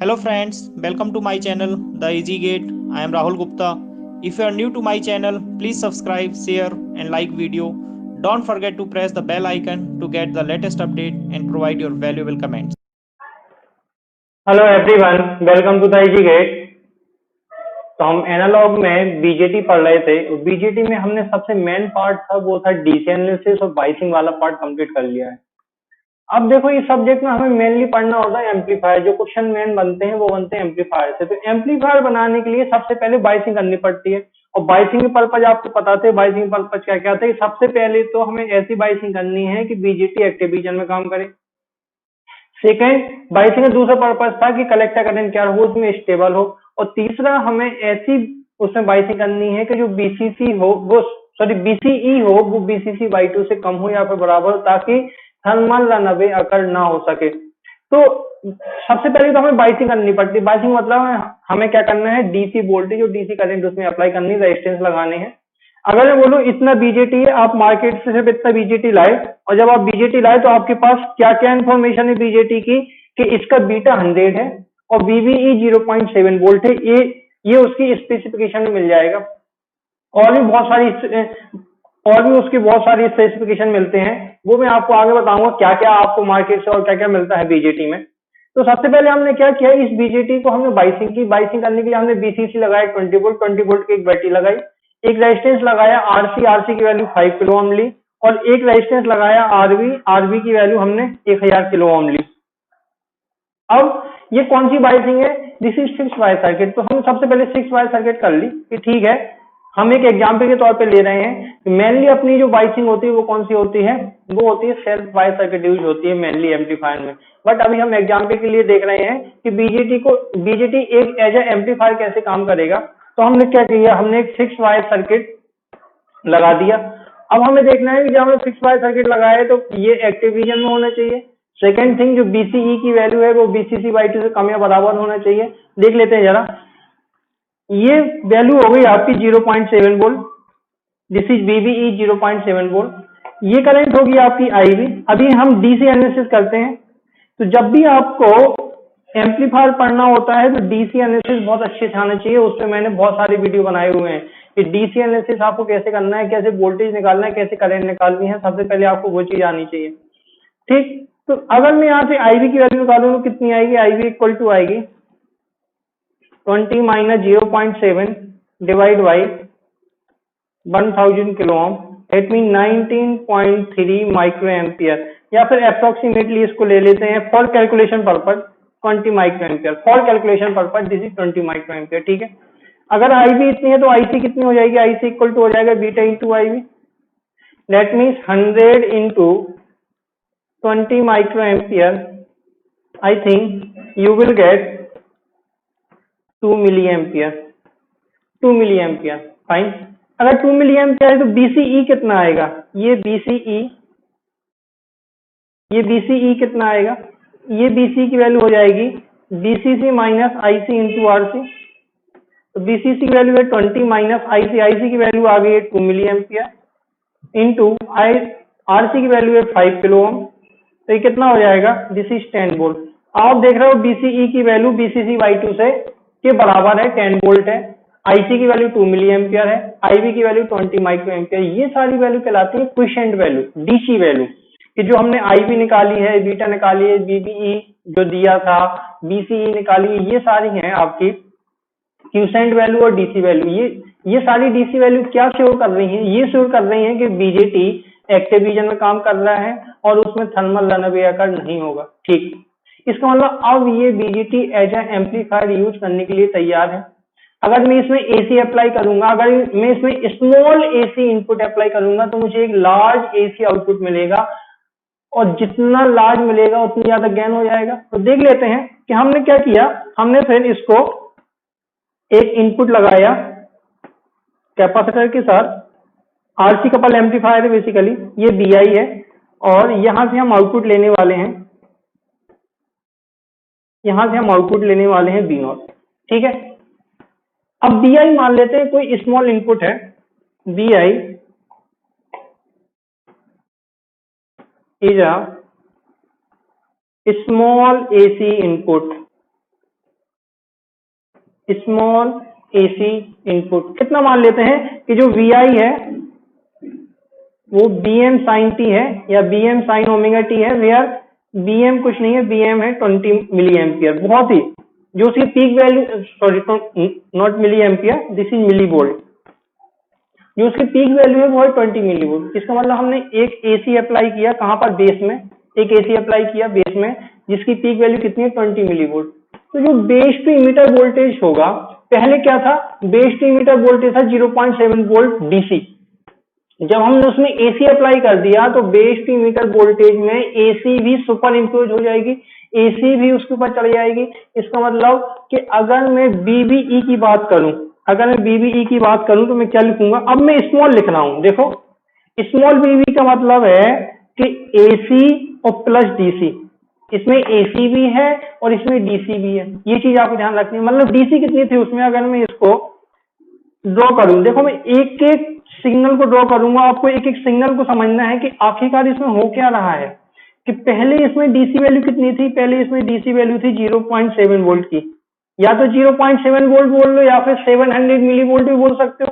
Hello friends, welcome to my channel The Easy Gate. I am Rahul Gupta. If you are new to my channel, please subscribe, share and like video. Don't forget to press the bell icon to get the latest update and provide your valuable comments. Hello everyone, welcome to the Easy Gate. तो हम analogue में BJT पढ़ रहे थे। BJT में हमने सबसे main part था वो था डीसी एनालिसिस और बाइसिंग वाला पार्ट कंप्लीट कर लिया है। अब देखो इस सब्जेक्ट में हमें मेनली पढ़ना होता है एम्पलीफायर। जो क्वेश्चन मेन बनते हैं वो बनते हैं एम्पलीफायर से। तो एम्पलीफायर बनाने के लिए सबसे पहले बाइसिंग करनी पड़ती है। और बाइसिंग के पर्पज आपको पता थे, बाइसिंग पर्पज क्या क्या थे। सबसे पहले तो हमें ऐसी बाइसिंग करनी है कि बीजेटी एक्टिव रीजन में काम करे। सेकेंड, बाइसिंग का दूसरा पर्पज था कि कलेक्टर करंट क्या हो, उसमें स्टेबल हो। और तीसरा, हमें ऐसी उसमें बाइसिंग करनी है कि जो बीसीसी हो वो बीसीई हो वो बीसीसी बाई 2 से कम हो या फिर बराबर हो, ताकि थर्मल रनअवे अकर ना हो सके। तो सबसे पहले तो हमें बाइसिंग करनी पड़ती है। बाइसिंग मतलब हमें क्या करना है, डीसी वोल्टेज और डीसी करंट उसमें अप्लाई करनी, रेजिस्टेंस लगाने हैं। अगर मैं बोलूं इतना बीजेटी है, आप मार्केट से सिर्फ इतना बीजेटी लाए, और जब आप बीजेटी लाए तो आपके पास क्या क्या इन्फॉर्मेशन है बीजेटी की, कि इसका बीटा 100 है और बीबीई 0.7 वोल्ट है। ये उसकी स्पेसिफिकेशन में मिल जाएगा। और भी बहुत सारी और भी उसके बहुत सारी स्पेसिफिकेशन मिलते हैं, वो मैं आपको आगे बताऊंगा क्या क्या आपको मार्केट से और क्या क्या मिलता है बीजेटी में। तो सबसे पहले हमने क्या किया, इस बीजेटी को हमने बाइसिंग की। बाइसिंग करने के लिए हमने बीसीसी लगाया 20 वोल्ट, 20 वोल्ट की एक बैटरी लगाई, एक रेजिस्टेंस लगाया आरसी, आरसी की वैल्यू 5 किलो ओम ली, और एक रेजिस्टेंस लगाया आरबी, आरबी की वैल्यू हमने 1000 किलो ओम ली। अब ये कौन सी बाइसिंग है, this is fixed wire circuit. तो हम सबसे पहले फिक्स्ड वायर सर्किट कर ली कि ठीक है, हम एक एग्जाम्पल के तौर पे ले रहे हैं। मेनली अपनी जो बाइसिंग होती है वो कौन सी होती है, वो होती है सेल्फ वायर सर्किट यूज होती है मेनली एम्पलीफायर में। बट अभी हम एग्जाम्पल के लिए देख रहे हैं कि बीजेटी एक एज ए एम्पलीफायर कैसे काम करेगा। तो हमने क्या किया, हमने एक फिक्स्ड वायर सर्किट लगा दिया। अब हमें देखना है कि जब हमने फिक्स वायर सर्किट लगाया है तो ये एक्टिव रीजन में होना चाहिए। सेकंड थिंग, जो बीसीई की वैल्यू है वो बीसीसी बाई 2 से कम या बराबर होना चाहिए। देख लेते हैं जरा, ये वैल्यू हो गई आपकी 0.7 volt, this is BBE 0.7 volt. ये करंट होगी आपकी आईवी। अभी हम डीसी एनालिसिस करते हैं। तो जब भी आपको एम्पलीफायर पढ़ना होता है तो डीसी एनालिसिस बहुत अच्छे से आना चाहिए। उस पर मैंने बहुत सारे वीडियो बनाए हुए हैं कि डीसी एनालिसिस आपको कैसे करना है, कैसे वोल्टेज निकालना है, कैसे करंट निकालनी है। सबसे पहले आपको वो चीज आनी चाहिए। ठीक, तो अगर मैं यहाँ से आईवी की वैल्यू निकालूँ तो कितनी आएगी, आईवी इक्वल टू आएगी 20 minus 0.7 divide by 1000 kilo ohm, it mean 19.3 micro ampere. या फिर अप्रोक्सीमेटली इसको ले लेते हैं for calculation purpose 20 micro ampere. For calculation purpose this is 20 micro ampere. ठीक है, अगर आईवी इतनी है तो आईसी कितनी हो जाएगी, आईसी इक्वल टू हो जाएगा beta into IV. That means 100 into 20 micro ampere, I think you will get 2 milli ampere. 2 milli ampere, fine. अगर 2 मिली एम्पियर है तो बीसीई कितना आएगा, ये बीसीई कितना आएगा, ये बीसी की वैल्यू हो जाएगी BCC minus IC into RC. तो बीसीसी की वैल्यू है 20 माइनस आईसी, आईसी की वैल्यू आ गई है 2 मिली एम्पियर इंटू आई, आरसी की वैल्यू है 5 किलो ओम। तो ये कितना हो जाएगा, दिस इज 10 वोल्ट। आप देख रहे हो बीसीई की वैल्यू बीसीसी बाई 2 से के बराबर है, 10 वोल्ट है। आईसी की वैल्यू 2 मिली एम्पियर है, आईवी की वैल्यू 20 माइक्रो एम्पियर। ये सारी वैल्यू कहलाती है क्विसेंट वैल्यू, डीसी वैल्यू, कि जो हमने आईवी निकाली है, बीटा निकाली है, बीबीई जो दिया था, बीसीई निकाली है, ये सारी हैं आपकी क्यूसेंट वैल्यू और डीसी वैल्यू। ये सारी डीसी वैल्यू क्या श्योर कर रही हैं, ये श्योर कर रही हैं कि बीजेटी एक्टिव रीजन में काम कर रहा है और उसमें थर्मल रनअवे अकर नहीं होगा। ठीक, इसका मतलब अब ये BJT as a amplifier use करने के लिए तैयार है। अगर मैं इसमें एसी अप्लाई करूंगा, अगर मैं इसमें स्मॉल एसी इनपुट अप्लाई करूंगा तो मुझे एक लार्ज एसी आउटपुट मिलेगा, और जितना लार्ज मिलेगा उतनी ज्यादा गेन हो जाएगा। तो देख लेते हैं कि हमने क्या किया। हमने फिर इसको एक इनपुट लगाया कैपेसिटर के साथ, आरसी कपल एम्पलीफायर है बेसिकली, ये बीआई है, और यहां से हम आउटपुट लेने वाले हैं, यहां से हम आउटपुट लेने वाले हैं बी नॉट। ठीक है, अब बीआई मान लेते हैं कोई स्मॉल इनपुट है, BI is a small AC input, small AC input. कितना मान लेते हैं कि जो VI है वो BM sin t है या BM sin ओमेगा t है, वेयर BM कुछ नहीं है, BM है 20 मिली एम्पियर। बहुत ही जो उसकी peak value, sorry not milli ampere, this is milli volt. जो उसकी पीक वैल्यू है वो है 20 मिली वोल्ट। इसका मतलब हमने एक AC अप्लाई किया, कहाँ पर, बेस में। एक AC अप्लाई किया बेस में जिसकी पीक वैल्यू कितनी है, 20 मिली वोल्ट। तो जो बेस टू इमीटर वोल्टेज होगा, पहले क्या था, बेस टू इमीटर वोल्टेज था 0.7 वोल्ट DC। जब हमने उसमें AC अप्लाई कर दिया तो बेस टू इमीटर वोल्टेज में AC भी सुपर इम्पोज हो जाएगी, AC भी उसके ऊपर चढ़ जाएगी। इसका मतलब कि अगर मैं BBE की बात करूं, अगर मैं BBE की बात करूं तो मैं क्या लिखूंगा, अब मैं स्मॉल लिख रहा हूं। देखो स्मॉल BB का मतलब है कि AC और प्लस DC, इसमें AC भी है और इसमें DC भी है। ये चीज आपको ध्यान रखनी है। मतलब DC कितनी थी उसमें, अगर मैं इसको ड्रॉ करूं, देखो मैं एक एक सिग्नल को ड्रॉ करूंगा, आपको एक एक सिग्नल को समझना है कि आखिरकार इसमें हो क्या रहा है। कि पहले इसमें DC वैल्यू कितनी थी, पहले इसमें DC वैल्यू थी 0.7 वोल्ट की, या तो 0.7 वोल्ट बोल लो या फिर 700 मिली वोल्ट भी बोल सकते हो।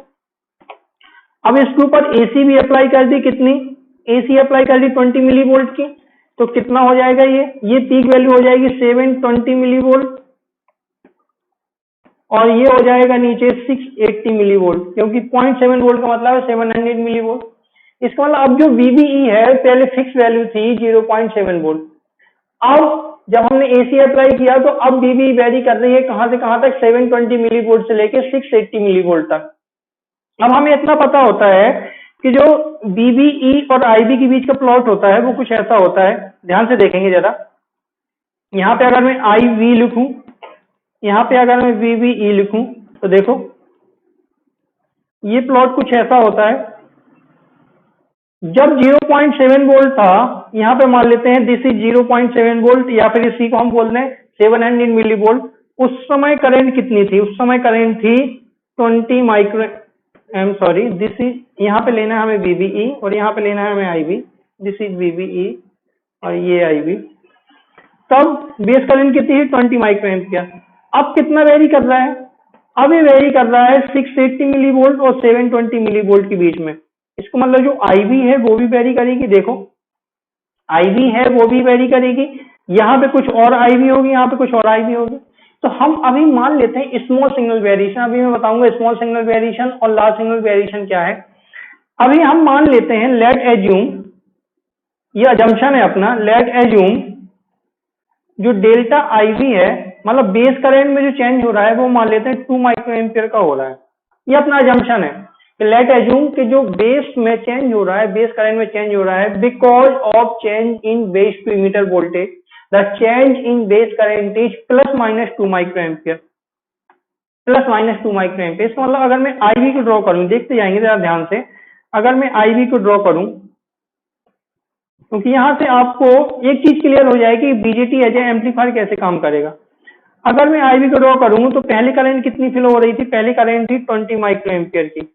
अब इसके ऊपर AC भी अप्लाई कर दी, कितनी AC अप्लाई कर दी 20 मिली वोल्ट की, तो कितना हो जाएगा, ये पीक वैल्यू हो जाएगी 720 मिली वोल्ट, और ये हो जाएगा नीचे 680 मिली वोल्ट, क्योंकि 0.7 वोल्ट का मतलब है 700 मिली वोल्ट। इसका मतलब अब जो VBE है, पहले फिक्स वैल्यू थी 0.7 वोल्ट। अब जब हमने AC अप्लाई किया तो अब VBE वेरी कर रही है कहां से कहां तक, 720 मिली वोल्ट से लेकर 680 मिली वोल्ट तक। अब हमें इतना पता होता है कि जो BBE और IB के बीच का प्लॉट होता है वो कुछ ऐसा होता है। ध्यान से देखेंगे जरा, यहाँ पे अगर मैं IV लिखूं, यहाँ पे अगर मैं VBE लिखूं तो देखो ये प्लॉट कुछ ऐसा होता है। जब 0.7 वोल्ट था, यहाँ पे मान लेते हैं दिस इज 0.7 वोल्ट, या फिर इसी को हम बोल रहे हैं 700 मिली वोल्ट। उस समय करंट कितनी थी, उस समय करंट थी 20 micro, I am sorry, this is, यहाँ पे लेना है हमें VBE और यहाँ पे लेना है हमें IB। दिस इज VBE और ये IB। तब बेस करंट कितनी है, 20 माइक्रो एम्पियर। अब कितना वेरी कर रहा है, अब ये वेरी कर रहा है 680 मिली वोल्ट और 720 मिली वोल्ट के बीच में। इसको मतलब जो IB है वो भी वेरी करेगी, देखो IB है वो भी वेरी करेगी, यहाँ पे कुछ और IB होगी, यहाँ पे कुछ और IB होगी। तो हम अभी मान लेते हैं स्मॉल सिग्नल वेरिएशन। अभी मैं बताऊंगा स्मॉल सिग्नल वेरिएशन और लार्ज सिग्नल वेरिएशन क्या है। अभी हम मान लेते हैं, लेट एज्यूम, ये अजम्पशन है अपना, लेट एज्यूम जो डेल्टा IB है, मतलब बेस करंट में जो चेंज हो रहा है वो मान लेते हैं 2 माइक्रो एम्पियर का हो रहा है। ये अपना अजम्पशन है। लेट एज्यूम कि जो बेस में चेंज हो रहा है, बेस करंट में चेंज हो रहा है because of change in base to emitter voltage, the change in base current is plus minus 2 micro ampere, plus minus 2 micro ampere. इसका मतलब अगर मैं IB को ड्रॉ करूं, देखते जाएंगे जरा ध्यान से, अगर मैं IB को ड्रॉ करूं, क्योंकि यहां से आपको एक चीज क्लियर हो जाएगी BJT एज एम्पलीफायर कैसे काम करेगा। अगर मैं IB को ड्रॉ करूं तो पहले करंट कितनी फ्लो हो रही थी, पहले करंट थी 20 माइक्रो एम्पियर की,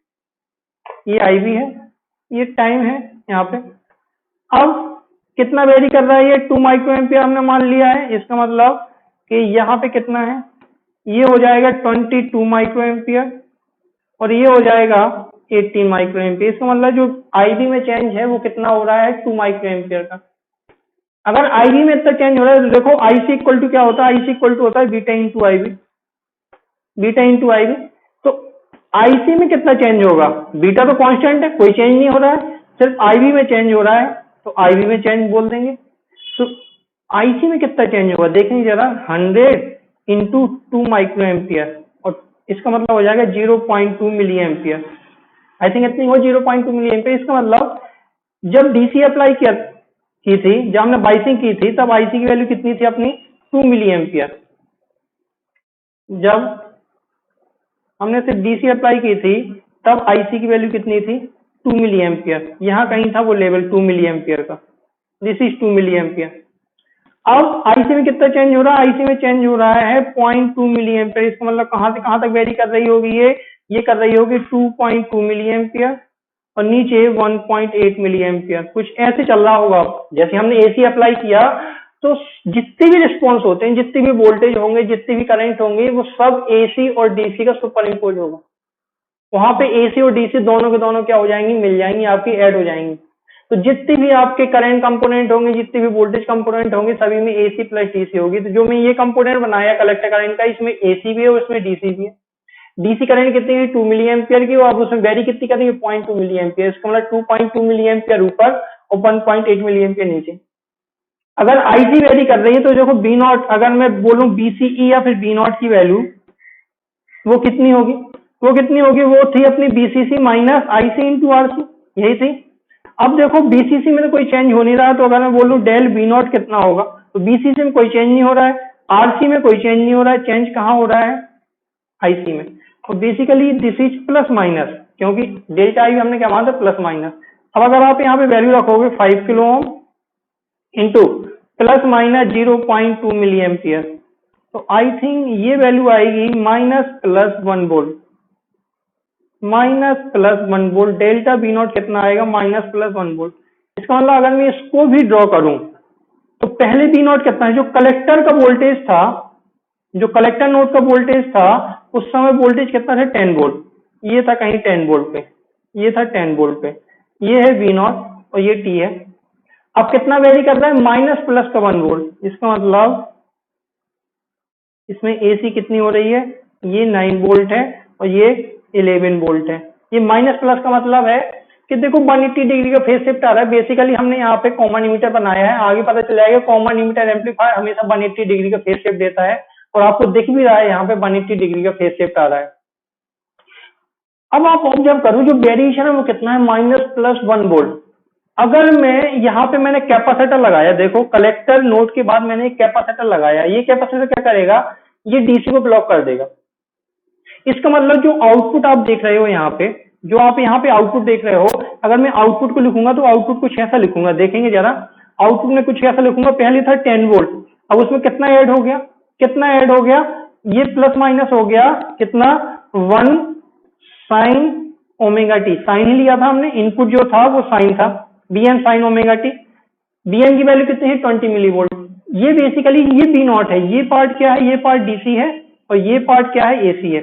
ये IB है, ये टाइम है यहाँ पे। अब कितना वेरी कर रहा है, ये 2 माइक्रो एम्पियर हमने मान लिया है। इसका मतलब कि यहाँ पे कितना है, ये हो जाएगा 22 माइक्रो एम्पियर और ये हो जाएगा 18 माइक्रो एम्पियर। इसका मतलब जो IB में चेंज है वो कितना हो रहा है, 2 माइक्रो एम्पियर का। अगर IB में इतना चेंज हो रहा है तो देखो IC इक्वल टू क्या होता है, IC इक्वल टू होता है beta into IB, beta into IB। तो IC में कितना चेंज होगा, बीटा तो कांस्टेंट है, कोई चेंज नहीं हो रहा है, सिर्फ IB में चेंज हो रहा है तो IB में चेंज बोल देंगे। तो IC में कितना चेंज होगा देखेंगे जरा, 100 इंटू 2 माइक्रो एम्पियर, और इसका मतलब हो जाएगा 0.2 मिली एम्पियर। आई थिंक इतनी हो, 0.2 मिली एम्पियर। इसका मतलब जब DC अप्लाई किया की थी, जब हमने बाइसिंग की थी, तब IC की वैल्यू कितनी थी अपनी, 2 मिली एम्पियर। जब हमने सिर्फ DC अप्लाई की थी तब IC की वैल्यू कितनी थी, 2 मिली एम्पियर। यहाँ कहीं था वो लेवल 2 मिली एम्पियर का, दिस इज 2 मिली एम्पियर। अब IC में कितना चेंज हो रहा है, IC में चेंज हो रहा है 0.2 मिली एम्पियर। इसका मतलब कहां से कहां तक वेरी कर रही होगी, ये कर रही होगी 2.2 मिली एम्पियर और नीचे 1.8 मिली एम्पियर, कुछ ऐसे चल रहा होगा। जैसे हमने AC अप्लाई किया तो जितने भी रिस्पॉन्स होते हैं, जितने भी वोल्टेज होंगे, जितने भी करंट होंगे, वो सब एसी और डीसी का सुपर इम्पोज होगा। वहां पे एसी और डीसी दोनों के दोनों क्या हो जाएंगी, मिल जाएंगी, आपकी ऐड हो जाएंगी। तो जितने भी आपके करंट कंपोनेंट होंगे, जितने भी वोल्टेज कंपोनेंट होंगे, सभी में एसी प्लस डीसी होगी। तो जो मैं ये कंपोनेंट बनाया कलेक्टर करंट का, इसमें एसी भी है और इसमें डीसी भी है। डीसी करंट कितनी है, 2 मिली एम्पियर की, और उसमें वेरी कितनी कर रही है, 0.2 मिली एम्पियर। इसका मतलब 2.2 मिली एम्पियर ऊपर और 1.8 मिली एम्पियर नीचे। अगर आईसी वेरी कर रही है तो देखो बी नॉट, अगर मैं बोलूं बीसीई या फिर बी नॉट की वैल्यू वो कितनी होगी, वो कितनी होगी, वो थी अपनी BCC minus IC into RC, यही थी। अब देखो बीसीसी में तो कोई चेंज हो नहीं रहा, तो अगर मैं बोलूं डेल बी नॉट कितना होगा, तो बीसीसी में कोई चेंज नहीं हो रहा है, आरसी में कोई चेंज नहीं हो रहा है, चेंज कहाँ हो रहा है, आईसी में। तो basically this is plus minus, क्योंकि डेल्टा आई हमने क्या माना था, प्लस माइनस। अब अगर आप यहाँ पे वैल्यू रखोगे 5 kilo ohm into plus minus 0.2 milli ampere, तो आई थिंक ये वैल्यू आएगी minus plus 1 volt, minus plus 1 volt. Delta B naught कितना आएगा, माइनस प्लस 1 वोल्ट। इसका मतलब अगर मैं इसको भी ड्रॉ करूं तो पहले बी नॉट कितना है, जो कलेक्टर का वोल्टेज था, जो कलेक्टर नोड का वोल्टेज था, उस समय वोल्टेज कितना था, 10 वोल्ट। ये था कहीं 10 वोल्ट पे, ये था 10 वोल्ट पे, ये है वी नॉट और ये टी है। अब कितना वेरी कर रहा है, माइनस प्लस का 1 वोल्ट। इसका मतलब इसमें एसी कितनी हो रही है, ये 9 वोल्ट है और ये 11 वोल्ट है। ये माइनस प्लस का मतलब है कि देखो 180 डिग्री का फेज शिफ्ट आ रहा है। बेसिकली हमने यहाँ पे कॉमन इमीटर बनाया है, आगे पता चल जाएगा कॉमन इमीटर एम्पलीफायर हमेशा 180 डिग्री का फेज शिफ्ट देता है, और आपको दिख भी रहा है यहाँ पे 180 डिग्री का फेज शिफ्ट आ रहा है। अब आप ऑब्जर्व करो जो वेरिएशन है वो कितना है, माइनस प्लस 1 वोल्ट। अगर मैं यहाँ पे मैंने कैपेसिटर लगाया, देखो कलेक्टर नोड के बाद मैंने एक कैपेसिटर लगाया, ये कैपेसिटर क्या करेगा, ये डीसी को ब्लॉक कर देगा। इसका मतलब जो आउटपुट आप देख रहे हो यहाँ पे, जो आप यहाँ पे आउटपुट देख रहे हो, अगर मैं आउटपुट को लिखूंगा तो आउटपुट कुछ ऐसा लिखूंगा, देखेंगे जरा। आउटपुट में कुछ ऐसा लिखूंगा, पहले था 10 वोल्ट, अब उसमें कितना ऐड हो गया, कितना ऐड हो गया, ये प्लस माइनस हो गया कितना, 1 साइन ओमेगा टी। साइन ही लिया था हमने, इनपुट जो था वो साइन था, bn sign omega T. bn की वैल्यू कितनी है, 20 मिली वोल्ट। ये बेसिकली ये बी नॉट है, ये पार्ट क्या है, ये पार्ट डीसी है और ये पार्ट क्या है, एसी है।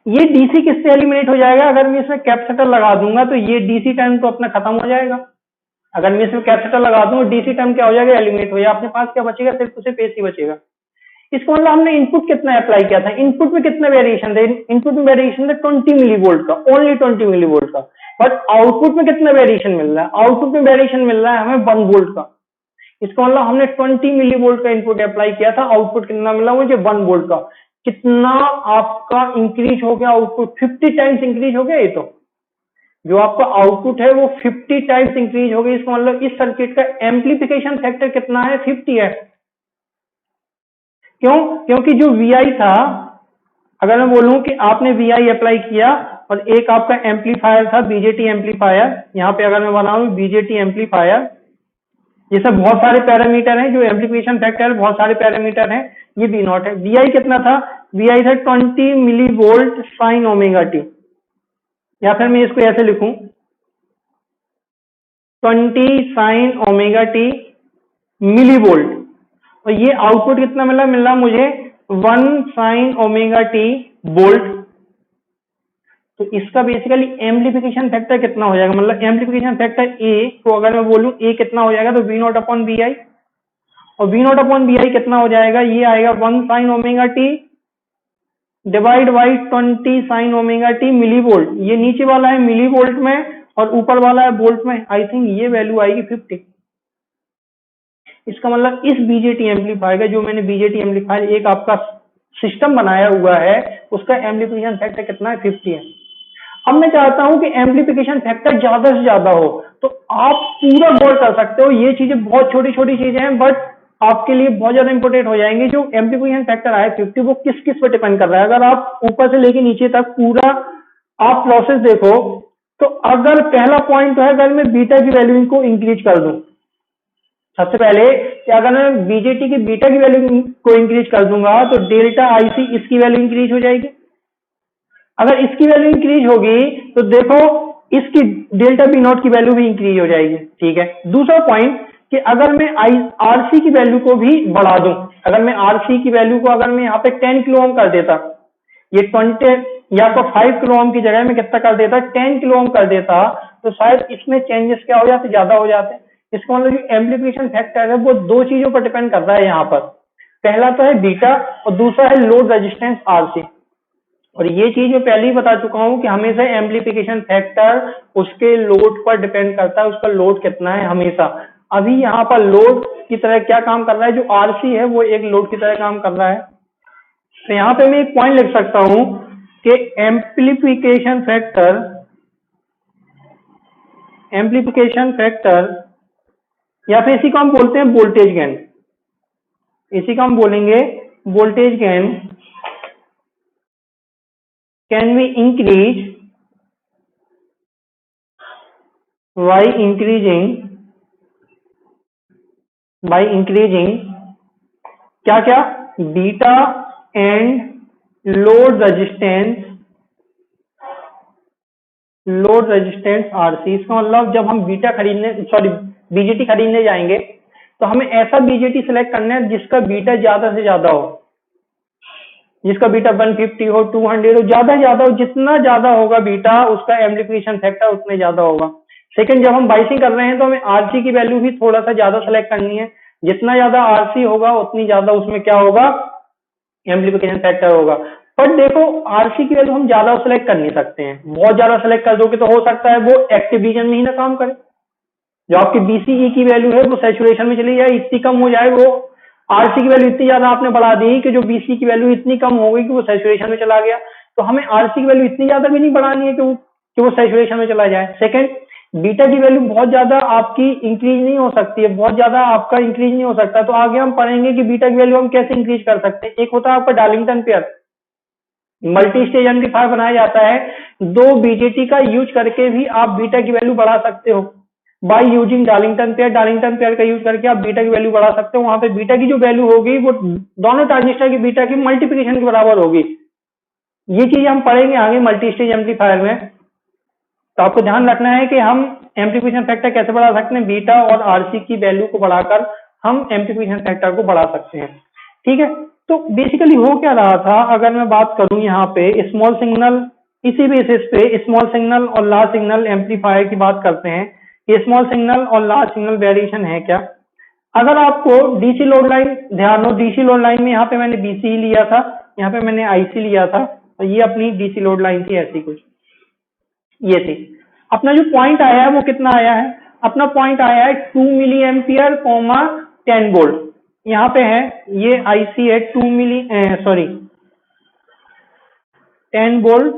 ये डीसी किससे एलिमिनेट हो जाएगा, अगर मैं इसमें कैपेसिटर लगा दूंगा तो ये डीसी टर्म तो अपना खत्म हो जाएगा। अगर मैं इसमें कैपेसिटर लगा दूंगा डीसी टर्म क्या हो जाएगा, एलिमिनेट हो जाएगा। अपने पास क्या बचेगा, सिर्फ उसे एसी बचेगा। इसको मतलब हमने इनपुट कितना अप्लाई किया था, इनपुट में कितना वेरिएशन था, इनपुट में वेरिएशन था 20 मिली वोल्ट का, ओनली 20 मिली वोल्ट का। बट आउटपुट में कितना वेरिएशन मिल रहा है, आउटपुट में वेरिएशन मिल रहा है हमें 1 वोल्ट का। इसका मतलब हमने 20 मिली वोल्ट का इनपुट अप्लाई किया था, आउटपुट कितना मिला मुझे, 1 वोल्ट का। कितना आपका इंक्रीज हो गया आउटपुट, 50 टाइम्स इंक्रीज हो गया। ये तो जो आपका आउटपुट है वो 50 टाइम्स इंक्रीज हो गई। इसका मतलब इस सर्किट का एम्प्लीफिकेशन फैक्टर कितना है, 50 है। क्यों, क्योंकि जो VI था, अगर मैं बोलूं कि आपने VI अप्लाई किया और एक आपका एम्पलीफायर था बीजेटी एम्पलीफायर, यहाँ पे अगर मैं बनाऊं बीजेटी एम्पलीफायर, ये सब बहुत सारे पैरामीटर हैं, जो एम्प्लीफिकेशन फैक्टर है बहुत सारे पैरामीटर हैं, ये बी नॉट है। VI कितना था, VI था 20 milli volt sine omega T, या फिर मैं इसको ऐसे लिखूं 20 sine omega T milli volt, और ये आउटपुट कितना मिला मुझे 1 साइन ओमेगा टी वोल्ट। तो इसका बेसिकली एम्प्लीफिकेशन फैक्टर कितना हो जाएगा, मतलब एम्प्लीफिकेशन फैक्टर ए, तो अगर मैं बोलूं ए कितना हो जाएगा, तो V naught upon V I, और V naught upon V I कितना हो जाएगा, ये आएगा 1 sine omega T divide by 20 sine omega T milli volt. ये नीचे वाला है मिली वोल्ट में और ऊपर वाला है वोल्ट में। आई थिंक ये वैल्यू आएगी 50। इसका मतलब इस बीजेटी एम्पलीफायर का, जो मैंने बीजेटी एम्पलीफायर एक आपका सिस्टम बनाया हुआ है, उसका एम्प्लीफिकेशन फैक्टर कितना है, 50 है। अब मैं चाहता हूं कि एम्प्लीफिकेशन फैक्टर ज्यादा से ज्यादा हो, तो आप पूरा गौर कर सकते हो। ये चीजें बहुत छोटी छोटी चीजें हैं, बट आपके लिए बहुत ज्यादा इंपोर्टेंट हो जाएंगे। जो एम्प्लीफिकेशन फैक्टर आया 50, वो किस किस पर डिपेंड कर रहा है। अगर आप ऊपर से लेके नीचे तक पूरा आप प्रोसेस देखो, तो अगर पहला पॉइंट है, अगर मैं बीटा की वैल्यू को इंक्रीज कर दूं, सबसे पहले कि अगर मैं बीजेटी की बीटा की वैल्यू को इंक्रीज कर दूंगा, तो डेल्टा आईसी इसकी वैल्यू इंक्रीज हो जाएगी। अगर इसकी वैल्यू इंक्रीज होगी तो देखो इसकी डेल्टा बी नॉट की वैल्यू भी इंक्रीज हो जाएगी। ठीक है, दूसरा पॉइंट कि अगर मैं आरसी की वैल्यू को भी बढ़ा दूं, अगर मैं आरसी की वैल्यू को अगर मैं यहाँ पे 10 किलो ओम कर देता, ये 20 या तो 5 किलो ओम की जगह में कितना कर देता, 10 किलो ओम कर देता, तो शायद इसमें चेंजेस क्या हो जाते, ज्यादा हो जाते। इसका मतलब जो एम्प्लीफिकेशन फैक्टर है वो दो चीजों पर डिपेंड करता है यहाँ पर। पहला तो है बीटा और दूसरा है लोड रेजिस्टेंस आरसी। और ये चीज मैं पहले ही बता चुका हूं कि हमेशा एम्प्लीफिकेशन फैक्टर उसके लोड पर डिपेंड करता है, उसका लोड कितना है हमेशा। अभी यहाँ पर लोड की तरह क्या काम कर रहा है, जो आरसी है वो एक लोड की तरह काम कर रहा है। तो यहाँ पे मैं एक पॉइंट लिख सकता हूं कि एम्प्लीफिकेशन फैक्टर या फिर इसी को हम बोलते हैं वोल्टेज गेन, इसी का हम बोलेंगे voltage gain can be increase by increasing क्या क्या, beta and load resistance RC. इसका मतलब जब हम बीजेटी खरीदने जाएंगे तो हमें ऐसा बीजेटी सिलेक्ट करना है जिसका बीटा ज्यादा से ज्यादा हो, जिसका बीटा 150 हो, 200 हो, ज्यादा ज्यादा हो। जितना ज्यादा होगा बीटा उसका एम्प्लीफिकेशन फैक्टर उतने ज्यादा होगा। सेकंड, जब हम बाइसिंग कर रहे हैं तो हमें आरसी की वैल्यू भी थोड़ा सा ज्यादा सेलेक्ट करनी है। जितना ज्यादा आरसी होगा उतनी ज्यादा उसमें क्या होगा, एम्प्लीफिकेशन फैक्टर होगा। पर देखो आरसी की वैल्यू हम ज्यादा सेलेक्ट कर नहीं सकते हैं, बहुत ज्यादा सेलेक्ट कर दोगे तो हो सकता है वो एक्टिव रीजन में ही ना काम करे। जो आपकी बीसीई की वैल्यू है वो सैचुरेशन में चली जाए, इतनी कम हो जाए, वो आरसी की वैल्यू इतनी ज्यादा आपने बढ़ा दी कि जो बीसी की वैल्यू इतनी कम हो गई कि वो सैचुरेशन में चला गया। तो हमें आरसी की वैल्यू इतनी ज्यादा भी नहीं बढ़ानी है कि वो सैचुरेशन में चला जाए। सेकंड, बीटा की वैल्यू बहुत ज्यादा आपकी इंक्रीज नहीं हो सकती है, बहुत ज्यादा आपका इंक्रीज नहीं हो सकता। तो आगे हम पढ़ेंगे कि बीटा की वैल्यू हम कैसे इंक्रीज कर सकते हैं। एक होता है आपका Darlington pair, multi stage amplifier बनाया जाता है, दो बीजेटी का यूज करके भी आप बीटा की वैल्यू बढ़ा सकते हो by using Darlington pair. Darlington pair का यूज करके आप बीटा की वैल्यू बढ़ा सकते हो। वहां पे बीटा की जो वैल्यू होगी वो दोनों ट्रांजिस्टर की बीटा की मल्टीप्लिकेशन के बराबर होगी। ये चीज हम पढ़ेंगे आगे मल्टी स्टेज एम्पलीफायर में। तो आपको ध्यान रखना है कि हम एम्प्लीफिकेशन फैक्टर कैसे बढ़ा सकते हैं, बीटा और आरसी की वैल्यू को बढ़ाकर हम एम्प्लीफिकेशन फैक्टर को बढ़ा सकते हैं। ठीक है, तो बेसिकली हो क्या रहा था, अगर मैं बात करूं यहाँ पे स्मॉल सिग्नल, इसी बेसिस पे स्मॉल सिग्नल और लार्ज सिग्नल एम्पलीफायर की बात करते हैं। ये स्मॉल सिग्नल और लार्ज सिग्नल वेरिएशन है क्या। अगर आपको डीसी लोड लाइन ध्यान हो, डीसी लोड लाइन में यहाँ पे मैंने बीसी लिया था, यहाँ पे मैंने आईसी लिया था, और ये अपनी डीसी लोड लाइन थी ऐसी कुछ, ये थी। अपना जो पॉइंट आया है वो कितना आया है, अपना पॉइंट आया है 2 मिली एम्पियर 10 वोल्ट। यहाँ पे है ये आईसी है 10 वोल्ट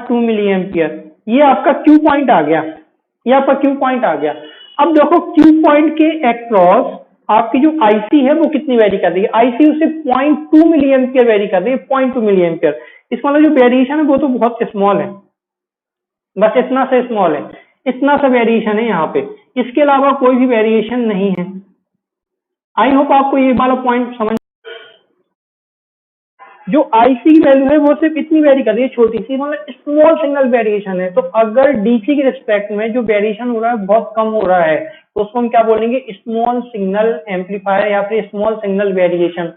2 मिली एम्पियर। ये आपका क्यू पॉइंट आ गया, ये आपका क्यू पॉइंट आ गया। अब देखो क्यू पॉइंट के अक्रॉस आपकी जो आईसी है वो कितनी वेरी कर रही है, आईसी उसे 0.2 मिली एम्पियर वेरी कर रही है, 0.2 मिली एम्पियर। इसका मतलब जो वेरिएशन है वो तो बहुत स्मॉल है, बस इतना सा स्मॉल है, इतना सा वेरिएशन है यहाँ पे, इसके अलावा कोई भी वेरिएशन नहीं है। आई होप आपको ये वाला पॉइंट समझ। जो आईसी की वैल्यू है वो सिर्फ इतनी वेरी कर रही है, छोटी सी, मतलब स्मॉल सिग्नल वेरिएशन है। तो अगर डीसी के रिस्पेक्ट में जो वेरिएशन हो रहा है बहुत कम हो रहा है तो उसको हम क्या बोलेंगे, स्मॉल सिग्नल एम्पलीफायर या फिर स्मॉल सिग्नल वेरिएशन।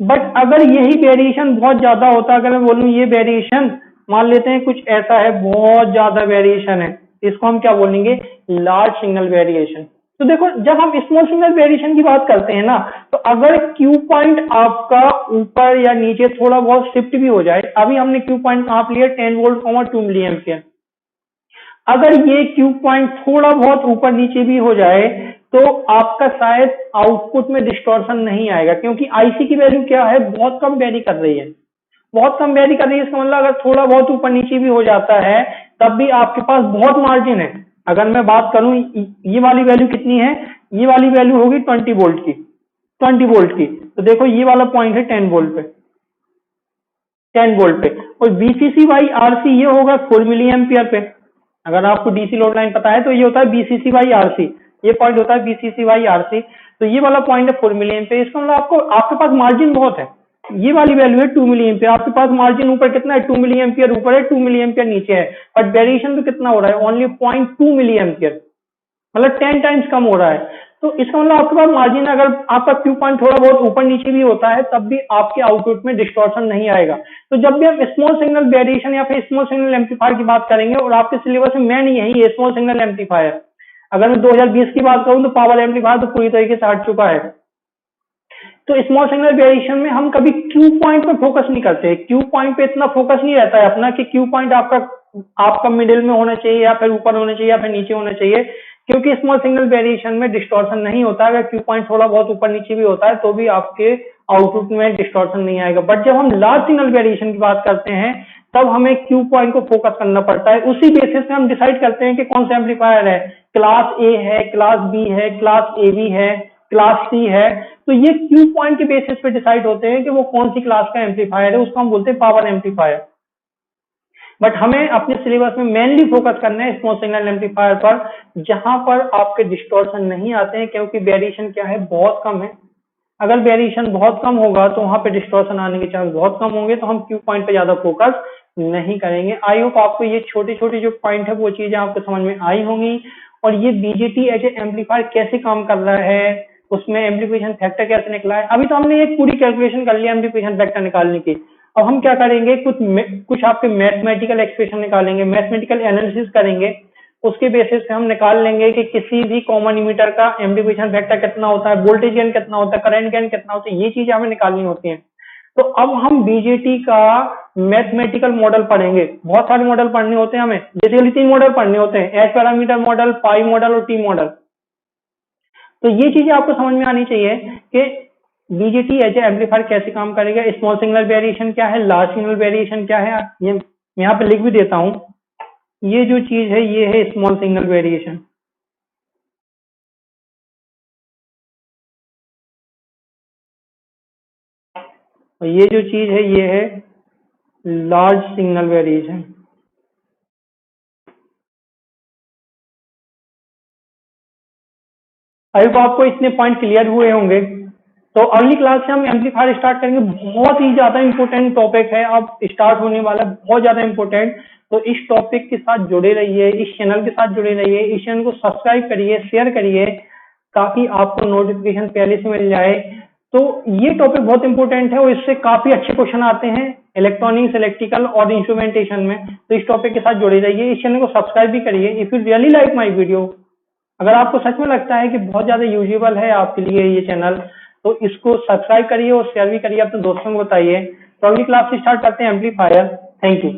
बट अगर यही वेरिएशन बहुत ज्यादा होता, अगर मैं बोलूं ये वेरिएशन मान लेते हैं कुछ ऐसा है, बहुत ज्यादा वेरिएशन है, इसको हम क्या बोलेंगे, लार्ज सिग्नल वेरिएशन। तो देखो जब हम स्मॉल सिग्नल वेरिएशन की बात करते हैं ना, तो अगर क्यू पॉइंट आपका ऊपर या नीचे थोड़ा बहुत शिफ्ट भी हो जाए, अभी हमने क्यू पॉइंट आप लिया 10 वोल्ट 2 मिली एम्पियर, अगर ये क्यू पॉइंट थोड़ा बहुत ऊपर नीचे भी हो जाए तो आपका शायद आउटपुट में डिस्टॉर्शन नहीं आएगा, क्योंकि आईसी की वैल्यू क्या है, बहुत कम वेरी कर रही है, बहुत कम वेरी कर रही है। इसका मतलब अगर थोड़ा बहुत ऊपर नीचे भी हो जाता है तब भी आपके पास बहुत मार्जिन है। अगर मैं बात करूं ये वाली वैल्यू कितनी है, ये वाली वैल्यू होगी 20 वोल्ट की, 20 वोल्ट की। तो देखो ये वाला पॉइंट है 10 वोल्ट पे, 10 वोल्ट पे, और बीसीसी बाई आरसी ये होगा 4 मिली एम्पियर पे। अगर आपको डीसी लोड लाइन पता है तो ये होता है बीसीसी बाई आरसी, ये पॉइंट होता है बीसीसी बाई आरसी। तो ये वाला पॉइंट है 4 मिली एम्पियर। इसका मतलब आपको आपके पास मार्जिन बहुत है। ये वाली वैल्यू है 2 मिली एम्पियर, आपके पास मार्जिन ऊपर कितना है, 2 मिली एम्पियर ऊपर है, 2 मिली एम्पियर नीचे है, बट वेरिएशन तो कितना हो रहा है, ओनली 0.2 मिली एम्पियर। मतलब 10 टाइम्स कम हो रहा है। तो इसका मतलब आपके पास मार्जिन, अगर आपका क्यू पॉइंट थोड़ा बहुत ऊपर नीचे भी होता है तब भी आपके आउटपुट में डिस्टॉर्शन नहीं आएगा। तो जब भी हम स्मॉल सिग्नल वेरिएशन या फिर स्मॉल सिग्नल एम्पलीफायर की बात करेंगे, और आपके सिलेबस में मेन यही है स्मॉल सिग्नल एम्पलीफायर। अगर मैं 2020 की बात करूं तो पावर एम्पलीफायर तो पूरी तरीके से हट चुका है। तो स्मॉल सिग्नल वेरिएशन में हम कभी क्यू पॉइंट पे फोकस नहीं करते, क्यू पॉइंट पे इतना फोकस नहीं रहता है अपना कि क्यू पॉइंट आपका मिडिल में होना चाहिए या फिर ऊपर होना चाहिए या फिर नीचे होना चाहिए, क्योंकि स्मॉल सिग्नल वेरिएशन में डिस्टॉर्शन नहीं होता। अगर क्यू पॉइंट थोड़ा बहुत ऊपर नीचे भी होता है तो भी आपके आउटपुट में डिस्टॉर्शन नहीं आएगा। बट जब हम लार्ज सिग्नल वेरिएशन की बात करते हैं तब हमें क्यू पॉइंट को फोकस करना पड़ता है। उसी बेसिस पे हम डिसाइड करते हैं कि कौन सा एम्पलीफायर है, क्लास ए है, क्लास बी है, क्लास ए बी है, क्लास सी है। तो ये क्यू पॉइंट के बेसिस पे डिसाइड होते हैं कि वो कौन सी क्लास का एम्पलीफायर है, उसको हम बोलते हैं पावर एम्पलीफायर। बट हमें अपने सिलेबस में मेनली फोकस करना है स्मॉल सिग्नल एम्पलीफायर पर, जहां पर आपके डिस्टॉर्शन नहीं आते हैं, क्योंकि वेरिएशन क्या है, बहुत कम है। अगर वेरिएशन बहुत कम होगा तो वहां पे डिस्टॉर्शन आने के चांस बहुत कम होंगे, तो हम क्यू पॉइंट पे ज्यादा फोकस नहीं करेंगे। आई होप आपको ये छोटे छोटे जो पॉइंट है वो चीजें आपको समझ में आई होंगी, और ये बीजेटी एज ए एम्पलीफायर कैसे काम कर रहा है, उसमें एम्पलीफिकेशन फैक्टर कैसे निकला है। अभी तो हमने एक पूरी कैलकुलेशन कर लिया एम्पलीफिकेशन फैक्टर निकालने की। अब हम क्या करेंगे, कुछ आपके मैथमेटिकल एक्सप्रेशन निकालेंगे, मैथमेटिकल एनालिसिस करेंगे। उसके बेसिस पे हम निकाल लेंगे कि किसी भी कॉमन इमीटर का एम्पलीफिकेशन फैक्टर कितना होता है, वोल्टेज गेन कितना होता है, करंट गेन कितना होता है, ये चीजें हमें निकालनी होती हैं। तो अब हम बीजेटी का मैथमेटिकल मॉडल पढ़ेंगे। बहुत सारे मॉडल पढ़ने होते हैं हमें, बेसिकली 3 मॉडल पढ़ने होते हैं, H parameter model, pi model और टी मॉडल। तो ये चीजें आपको समझ में आनी चाहिए कि बीजेटी एज एम्पलीफायर कैसे काम करेगा, स्मॉल सिग्नल वेरिएशन क्या है, लार्ज सिग्नल वेरिएशन क्या है। ये यहाँ पे लिख भी देता हूँ, ये जो चीज है ये है स्मॉल सिग्नल वेरिएशन। और ये जो चीज है ये है large signal variation. I hope आपको इतने पॉइंट क्लियर हुए होंगे। तो अगली क्लास से हम एम्पलीफायर स्टार्ट करेंगे। बहुत ही ज्यादा इंपॉर्टेंट टॉपिक है, अब स्टार्ट होने वाला है, बहुत ज्यादा इंपॉर्टेंट। तो इस टॉपिक के साथ जुड़े रहिए, इस चैनल के साथ जुड़े रहिए, इस चैनल को सब्सक्राइब करिए, शेयर करिए, ताकि आपको नोटिफिकेशन पहले से मिल जाए। तो ये टॉपिक बहुत इंपॉर्टेंट है और इससे काफी अच्छे क्वेश्चन आते हैं इलेक्ट्रॉनिक्स, इलेक्ट्रिकल और इंस्ट्रूमेंटेशन में। तो इस टॉपिक के साथ जुड़े रहिए, इस चैनल को सब्सक्राइब भी करिए। If you really like my video, अगर आपको सच में लगता है कि बहुत ज्यादा यूजेबल है आपके लिए ये चैनल, तो इसको सब्सक्राइब करिए और शेयर भी करिए, अपने दोस्तों को बताइए। तो अगली क्लास से स्टार्ट करते हैं एम्पलीफायर। Thank you.